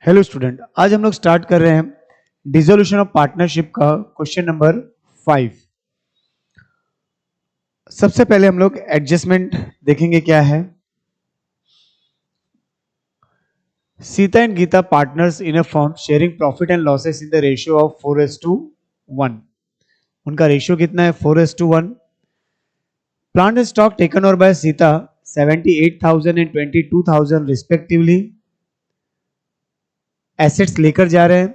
Hello student, आज हम लोग स्टार्ट कर रहे हैं डिसोल्यूशन ऑफ पार्टनरशिप का क्वेश्चन नंबर 5। सबसे पहले हम लोग एडजस्टमेंट देखेंगे क्या है। Sita and Gita partners in a firm sharing profit and losses in the ratio of 4:1। उनका रेशियो कितना है? 4:1। Plant and stock taken over by Sita 78,000 and 22,000 respectively. Assets लेकर जा रहे हैं।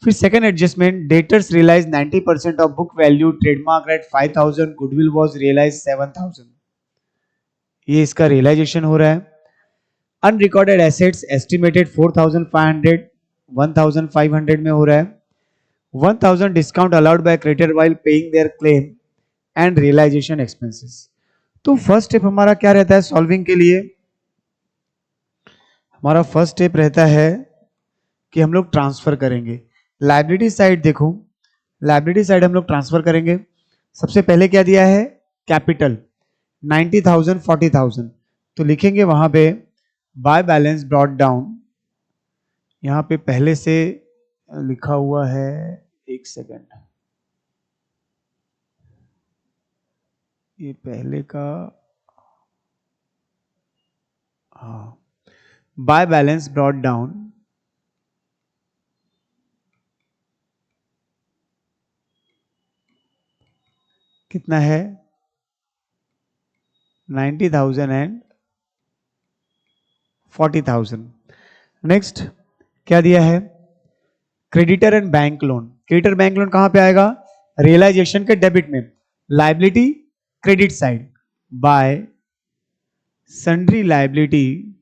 फिर second adjustment, debtors realise 90% of book value, trademark rate 5,000, goodwill was realise 7,000। ये इसका रियलाइजेशन हो रहा है। अनरिकॉर्डेड एसेट्स एस्टिमेटेड 4,500 1,500 में हो रहा है। 1,000 discount allowed by creditor while paying their claim and realisation expenses. तो फर्स्ट स्टेप हमारा क्या रहता है सॉल्विंग के लिए? हमारा फर्स्ट स्टेप रहता है कि हम लोग ट्रांसफर करेंगे। लायबिलिटी साइड देखो, लायबिलिटी साइड हम लोग ट्रांसफर करेंगे। सबसे पहले क्या दिया है? कैपिटल 90,000 40,000, तो लिखेंगे वहां पे बाय बैलेंस ब्रॉट डाउन। यहां पे पहले से लिखा हुआ है, एक सेकेंड, ये पहले का, हाँ, बाय बैलेंस ब्रॉट डाउन कितना है? 90,000 एंड 40,000। नेक्स्ट क्या दिया है? Creditor and bank loan. Creditor bank loan कहां पे आएगा? रियलाइजेशन के डेबिट में। Liability credit side bye sundry liability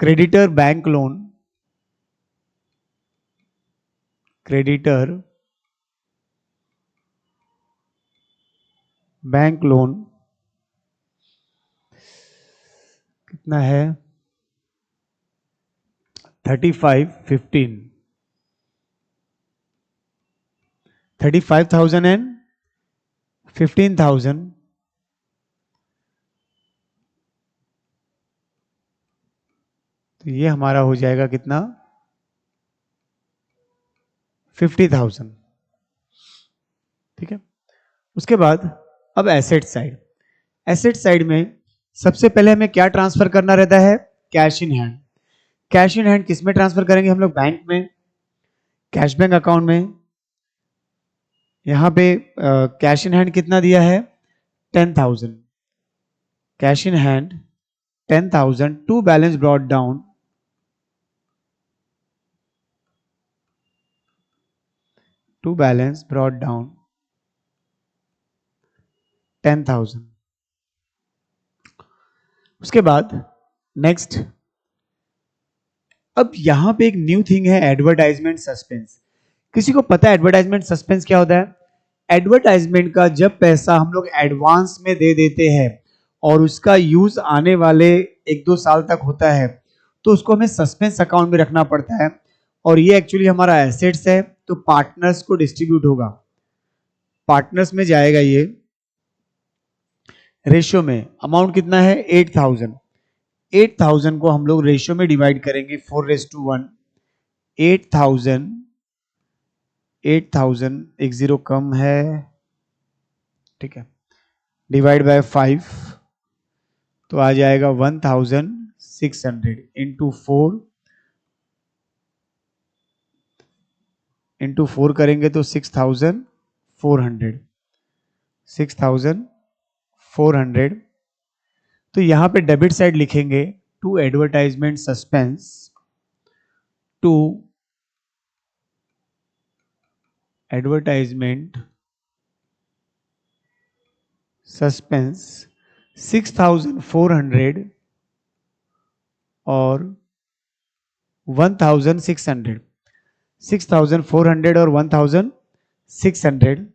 creditor bank loan, creditor bank loan कितना है? 35,15 35,000 एंड 15,000। तो ये हमारा हो जाएगा कितना? 50,000। ठीक है। उसके बाद अब एसेट साइड। एसेट साइड में सबसे पहले हमें क्या ट्रांसफर करना रहता है? Cash in hand. Cash in hand किस में ट्रांसफर करेंगे हम लोग? बैंक में, कैश बैंक अकाउंट में। यहां पे कैश इन हैंड कितना दिया है? 10,000। Cash in hand 10,000 to balance brought down, to balance brought down 10,000। उसके बाद नेक्स्ट, अब यहां पे एक न्यू थिंग है, एडवर्टाइजमेंट सस्पेंस। किसी को पता है एडवर्टाइजमेंट सस्पेंस क्या होता है? एडवर्टाइजमेंट का जब पैसा हम लोग एडवांस में दे देते हैं और उसका यूज आने वाले 1-2 साल तक होता है, तो उसको हमें सस्पेंस अकाउंट में रखना पड़ता है। और ये एक्चुअली हमारा एसेट्स है, तो पार्टनर्स को डिस्ट्रीब्यूट होगा, पार्टनर्स में जाएगा। ये रेशियो में अमाउंट कितना है? 8,000। 8,000 को हम लोग रेशियो में डिवाइड करेंगे 4:1। 8,000, 8,000 एक जीरो कम है, ठीक है, डिवाइड बाय 5, तो आ जाएगा 1,600 इंटू फोर करेंगे तो 6,400। 6,400। तो यहां पे डेबिट साइड लिखेंगे to advertisement suspense, to advertisement suspense 6,400 और 1,600। 6,400 और 1,600।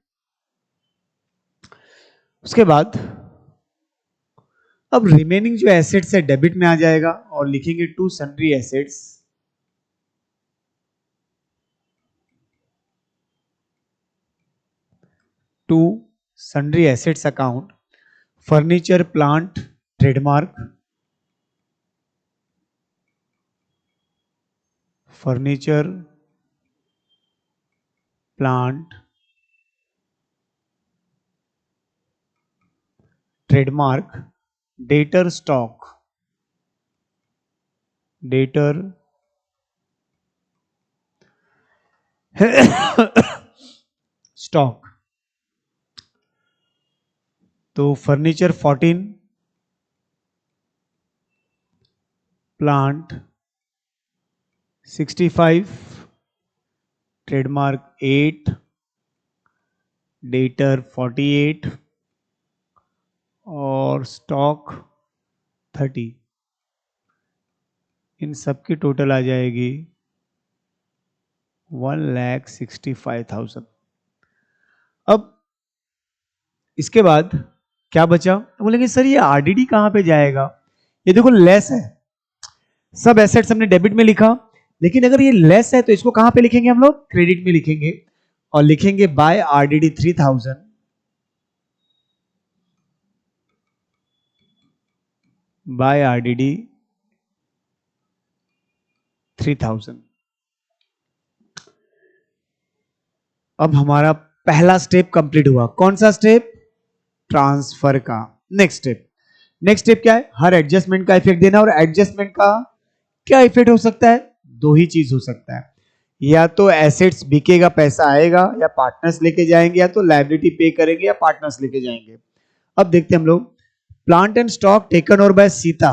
उसके बाद अब रिमेनिंग जो एसेट्स है डेबिट में आ जाएगा और लिखेंगे to sundry assets, to sundry assets account furniture plant trademark, furniture plant trademark, debtor stock, debtor stock. तो फर्नीचर 14, प्लांट 65, ट्रेडमार्क 8, डेटर 48 और स्टॉक 30। इन सब की टोटल आ जाएगी 1,65,000। अब इसके बाद क्या बचा? तो बोलेंगे सर ये आरडीडी कहां पे जाएगा? ये देखो लेस है, सब एसेट्स हमने डेबिट में लिखा, लेकिन अगर ये लेस है तो इसको कहां पे लिखेंगे हम लोग? क्रेडिट में लिखेंगे, और लिखेंगे बाय आरडीडी 3000, बाय आरडीडी 3000। अब हमारा पहला स्टेप कंप्लीट हुआ। कौन सा स्टेप? ट्रांसफर का। नेक्स्ट स्टेप क्या है? हर एडजस्टमेंट का इफेक्ट देना। और एडजस्टमेंट का क्या इफेक्ट हो सकता है? दो ही चीज हो सकता है, या तो एसेट्स बिकेगा, पैसा आएगा, या पार्टनर्स लेके जाएंगे, या तो लायबिलिटी पे करेंगे, या पार्टनर्स लेके जाएंगे। अब देखते हैं हम लोग, plant and stock taken over by Sita.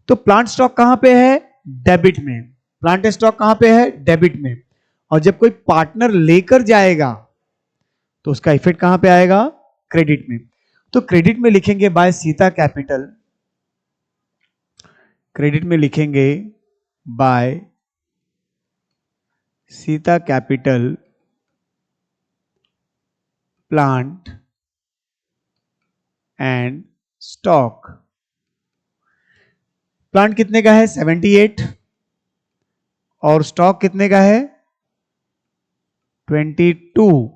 तो प्लांट स्टॉक कहां पे है? डेबिट में। प्लांट एंड स्टॉक कहां पे है? डेबिट में। और जब कोई पार्टनर लेकर जाएगा तो उसका इफेक्ट कहां पे आएगा? क्रेडिट में। तो क्रेडिट में लिखेंगे बाय सीता कैपिटल, क्रेडिट में लिखेंगे by Sita capital plant and stock. Plant कितने का है? 78, और स्टॉक कितने का है? 22।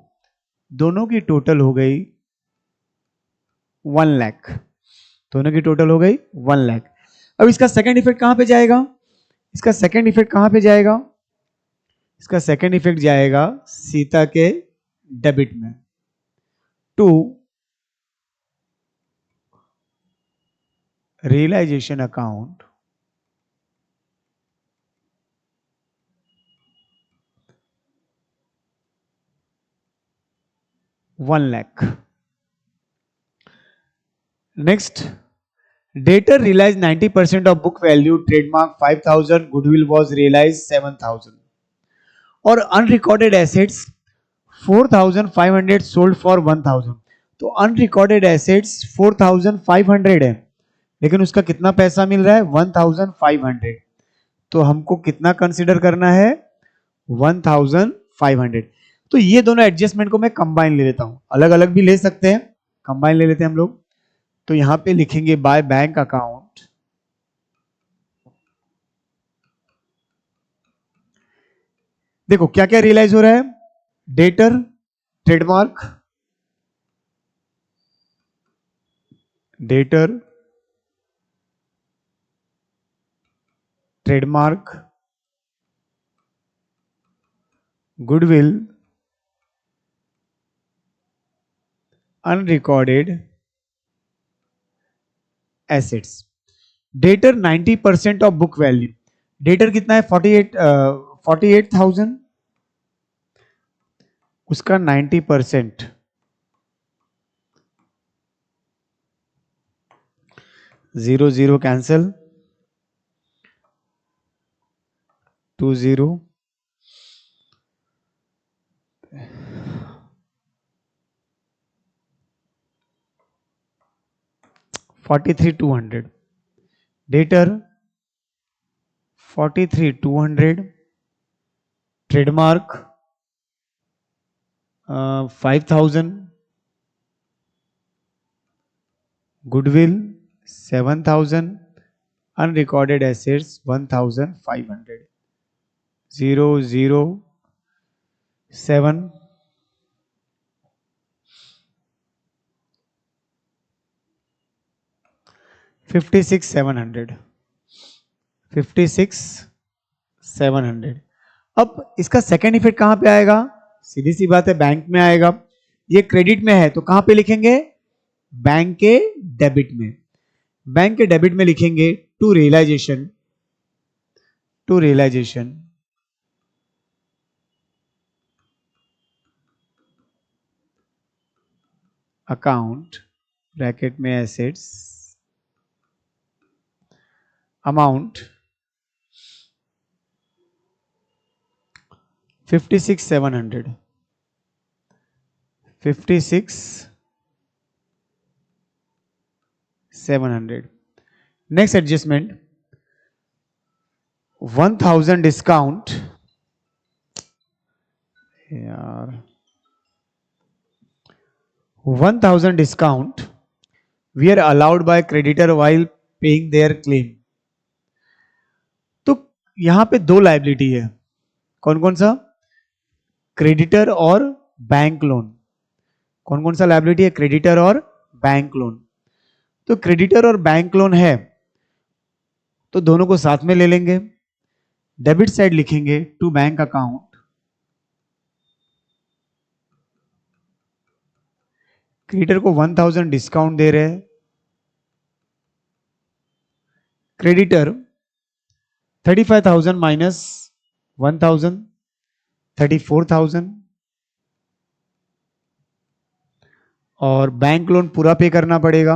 दोनों की टोटल हो गई 1 लाख। दोनों की टोटल हो गई 1 लाख। अब इसका सेकंड इफेक्ट कहां पे जाएगा? इसका सेकंड इफेक्ट कहां पे जाएगा? इसका सेकंड इफेक्ट जाएगा सीता के डेबिट में, to realisation account, $1 lakh. Next, debtor realized 90% of book value, trademark 5,000, goodwill was realized 7,000, और अनरिकॉर्डेड एसेट्स 4,500 सोल्ड फॉर 1,000। तो अनरिकॉर्डेड एसेट्स 4,500 है, लेकिन उसका कितना पैसा मिल रहा है? 1,500। तो हमको कितना कंसिडर करना है? 1,500। तो ये दोनों एडजस्टमेंट को मैं कंबाइन ले लेता हूं, अलग अलग भी ले सकते हैं, कंबाइन ले लेते हैं हम लोग। तो यहां पे लिखेंगे बाय बैंक अकाउंट, देखो क्या क्या रियलाइज हो रहा है? Debtor, trademark, debtor, trademark, goodwill, unrecorded assets. Debtor 90% of book value. Debtor कितना है? 48,000, उसका 90%, 0 0 cancel, 2 0, 43,200। Debtor 43,200, trademark 5,000, goodwill 7,000, unrecorded assets 1,500, 0 0 7, 56,700, 56,700। अब इसका सेकेंड इफेक्ट कहां पे आएगा? सीधी सी बात है, बैंक में आएगा। ये क्रेडिट में है तो कहां पे लिखेंगे? बैंक के डेबिट में। बैंक के डेबिट में लिखेंगे to realisation, to realisation account, bracket में assets, amount 56,700, 56,700। Next adjustment, 1,000 discount, यार 1,000 discount we are allowed by creditor while paying their claim. तो यहां पे दो लायबिलिटी है, कौन कौन सा? क्रेडिटर और बैंक लोन। कौन कौन सा लायबिलिटी है? क्रेडिटर और बैंक लोन। तो क्रेडिटर और बैंक लोन है तो दोनों को साथ में ले लेंगे। डेबिट साइड लिखेंगे टू बैंक अकाउंट, क्रेडिटर को 1,000 डिस्काउंट दे रहे हैं, क्रेडिटर 35,000 माइनस 1,000, 34,000, और बैंक लोन पूरा पे करना पड़ेगा,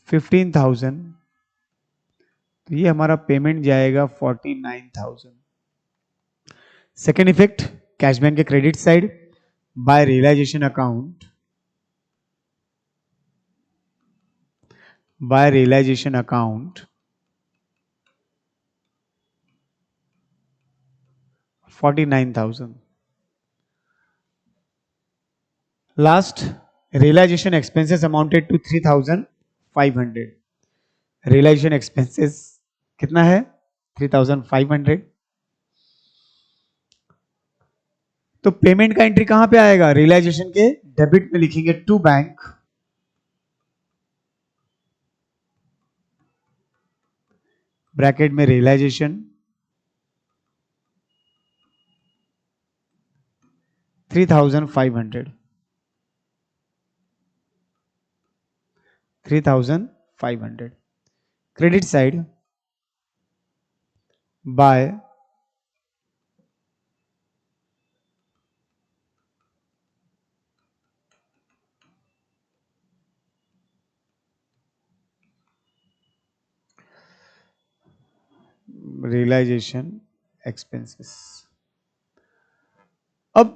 15,000। तो ये हमारा पेमेंट जाएगा 49,000। सेकेंड इफेक्ट, कैश बैंक के credit side by realisation account, by realisation account 49,000। Last, realisation expenses amounted to 3,500। Realisation expenses कितना है? 3,500। तो पेमेंट का एंट्री कहां पे आएगा? रियलाइजेशन के डेबिट में लिखेंगे टू बैंक, ब्रैकेट में realisation 3,500, 3,500। Credit side by realisation expenses. अब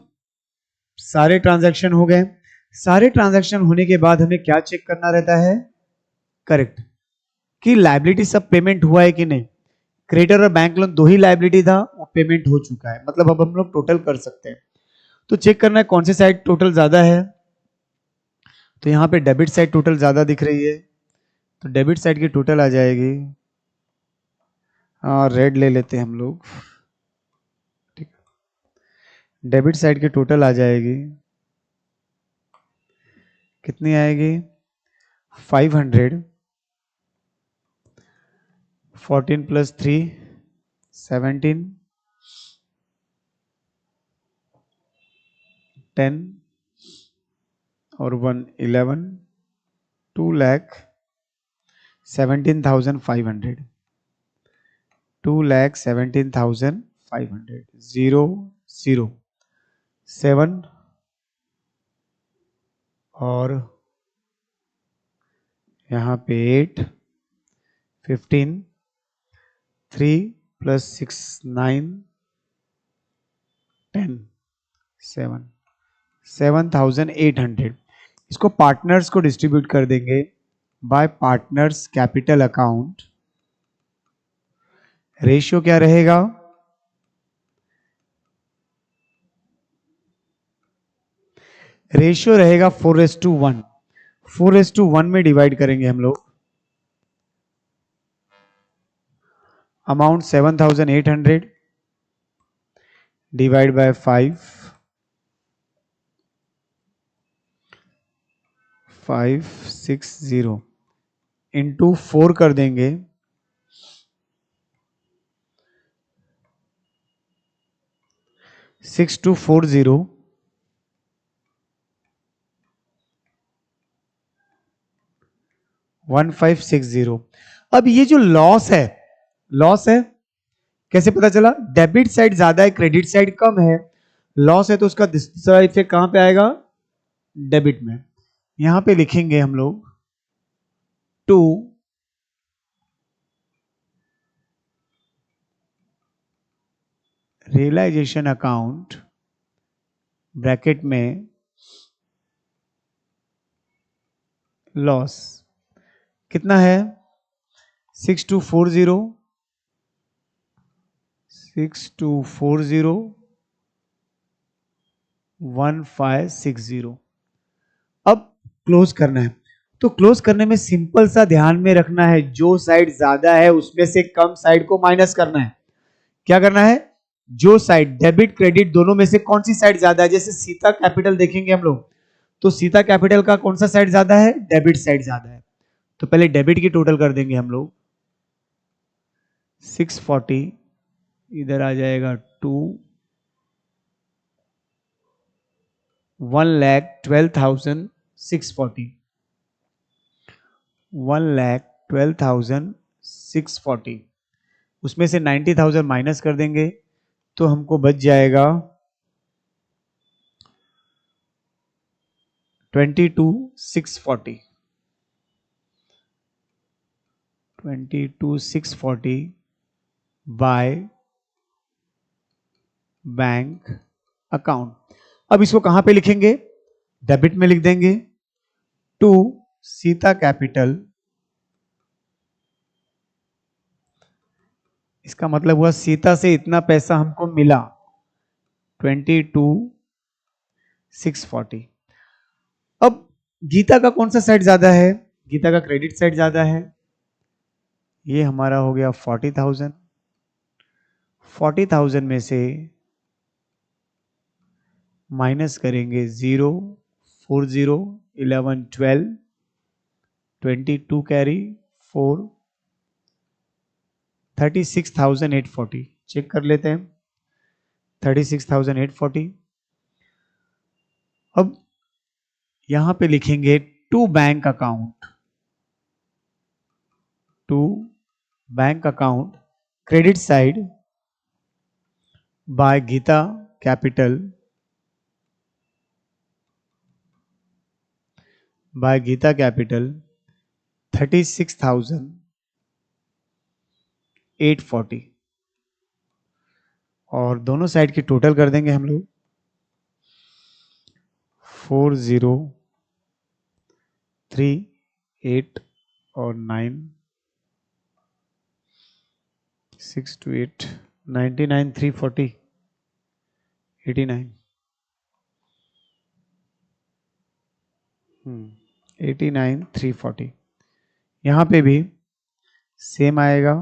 सारे ट्रांजैक्शन हो गए। सारे ट्रांजैक्शन होने के बाद हमें क्या चेक करना रहता है? करेक्ट, कि लायबिलिटी सब पेमेंट हुआ है कि नहीं। क्रेडिटर और बैंक लोन दो ही लायबिलिटी था, वो पेमेंट हो चुका है, मतलब अब हम लोग टोटल कर सकते हैं। तो चेक करना है कौन सी साइड टोटल ज्यादा है। तो यहाँ पे डेबिट साइड टोटल ज्यादा दिख रही है, तो डेबिट साइड की टोटल आ जाएगी, रेड ले लेते हैं हम लोग, ठीक। डेबिट साइड की टोटल आ जाएगी, कितनी आएगी? 500, 14 + 3 17, 10 और 1 11, 2,17,500, 2,17,500, 0 0 7 और यहाँ पे 8 15, 3 + 6 9 10 7 7,800। इसको पार्टनर्स को डिस्ट्रीब्यूट कर देंगे bye partners capital account. Ratio क्या रहेगा? रेशियो रहेगा 4:1। 4:1 में डिवाइड करेंगे हम लोग। अमाउंट 7,800 डिवाइड बाय 5, 1560 इंटू 4 कर देंगे, 6240 1560। अब ये जो लॉस है कैसे पता चला? डेबिट साइड ज्यादा है, क्रेडिट साइड कम है, लॉस है तो उसका दूसरा इफेक्ट कहां पे आएगा? डेबिट में। यहां पे लिखेंगे हम लोग टू रियलाइजेशन अकाउंट ब्रैकेट में लॉस कितना है? 6240 1560। अब क्लोज करना है, तो क्लोज करने में सिंपल सा ध्यान में रखना है, जो साइड ज्यादा है उसमें से कम साइड को माइनस करना है। क्या करना है? जो साइड डेबिट क्रेडिट दोनों में से कौन सी साइड ज्यादा है? जैसे सीता कैपिटल देखेंगे हम लोग, तो सीता कैपिटल का कौन सा साइड ज्यादा है? डेबिट साइड ज्यादा है। तो पहले डेबिट की टोटल कर देंगे हम लोग, 640, इधर आ जाएगा 2, 1,12,640, 1,12,640, उसमें से 90,000 माइनस कर देंगे तो हमको बच जाएगा 22,640, 22,640 बाय बैंक अकाउंट। अब इसको कहां पे लिखेंगे? डेबिट में लिख देंगे, टू सीता कैपिटल, इसका मतलब हुआ सीता से इतना पैसा हमको मिला 22,640। अब गीता का कौन सा साइड ज्यादा है? गीता का क्रेडिट साइड ज्यादा है, ये हमारा हो गया 40,000। 40,000 में से माइनस करेंगे 0, 40, 11, 12, 22 कैरी 4, 36,840। चेक कर लेते हैं, 36,840। अब यहां पे लिखेंगे to bank account, to bank account credit side by Gita capital, by Gita capital 36,840, और दोनों साइड की टोटल कर देंगे हम लोग 4,038 और 9, 6 to 8, 99,340, 89, 89,340। यहां पे भी सेम आएगा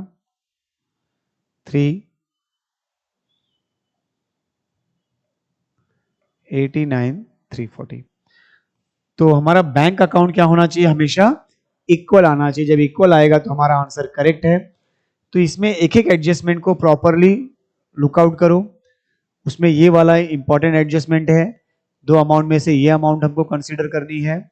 89,340। तो हमारा बैंक अकाउंट क्या होना चाहिए? हमेशा इक्वल आना चाहिए। जब इक्वल आएगा तो हमारा आंसर करेक्ट है। तो इसमें एक एक एडजस्टमेंट को प्रॉपरली लुकआउट करो। उसमें ये वाला इंपॉर्टेंट एडजस्टमेंट है, दो अमाउंट में से ये अमाउंट हमको कंसीडर करनी है।